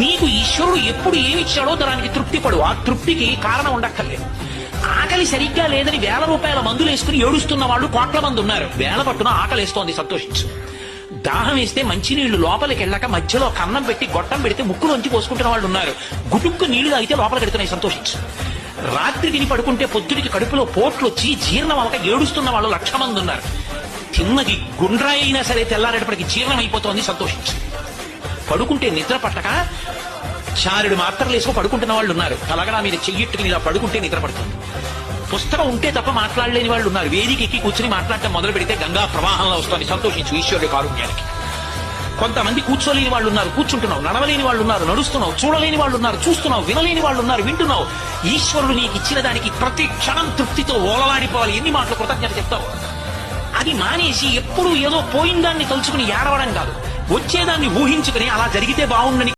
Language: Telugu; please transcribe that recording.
నీకు ఈశ్వరుడు ఎప్పుడు ఏమిచ్చాడో దానికి తృప్తి పడు. ఆ తృప్తికి కారణం ఉండక్కర్లేదు. ఆకలి సరిగ్గా లేదని వేల రూపాయల మందులు వేసుకుని ఏడుస్తున్న వాళ్ళు కోట్ల మంది ఉన్నారు. వేల పట్టున ఆకలిస్తోంది, సంతోషించు. దాహం వేస్తే మంచినీళ్లు లోపలికి వెళ్ళాక మధ్యలో కన్నం పెట్టి గొట్టం పెడితే ముక్కులోంచి పోసుకుంటున్న వాళ్ళు ఉన్నారు. గుటుక్కు నీళ్లు తాగితే లోపలికి వెళ్తున్నాయి, సంతోషించు. రాత్రి తిని పడుకుంటే పొద్దుడికి కడుపులో పోట్లు వచ్చి జీర్ణం అవ్వక ఏడుస్తున్న వాళ్ళు 1,00,000 మంది ఉన్నారు. తిన్నది గుండ్రాయి అయినా సరే తెల్లారేటప్పటికి జీర్ణం అయిపోతోంది, సంతోషించు. పడుకుంటే నిద్ర పట్టక చారుడు మాత్రలు వేసుకు పడుకుంటున్న వాళ్ళు ఉన్నారు. తలగడా మీద చెయ్యెట్టుకుని ఇలా పడుకుంటే నిద్ర పడుతుంది. పుస్తకం ఉంటే తప్ప మాట్లాడలేని వాళ్ళు ఉన్నారు. వేదిక ఎక్కి కూర్చుని మాట్లాడటం మొదలు పెడితే గంగా ప్రవాహంలో వస్తుంది, సంతోషించు ఈశ్వరుడి కారుణ్యానికి. కొంతమంది కూర్చోలేని వాళ్ళు ఉన్నారు, కూర్చుంటున్నావు. నడవలేని వాళ్ళు ఉన్నారు, నడుస్తున్నావు. చూడలేని వాళ్ళు ఉన్నారు, చూస్తున్నావు. వినలేని వాళ్ళు ఉన్నారు, వింటున్నావు. ఈశ్వరుడు నీకు ఇచ్చిన దానికి ప్రతి క్షణం తృప్తితో ఓలలాడిపోవాలి. ఎన్ని మాటలు కృతజ్ఞత చెప్తావు. అది మానేసి ఎప్పుడు ఏదో పోయిందాన్ని తలుచుకుని ఏడవడం కాదు, వచ్చేదాన్ని ఊహించుకుని అలా జరిగితే బాగుండని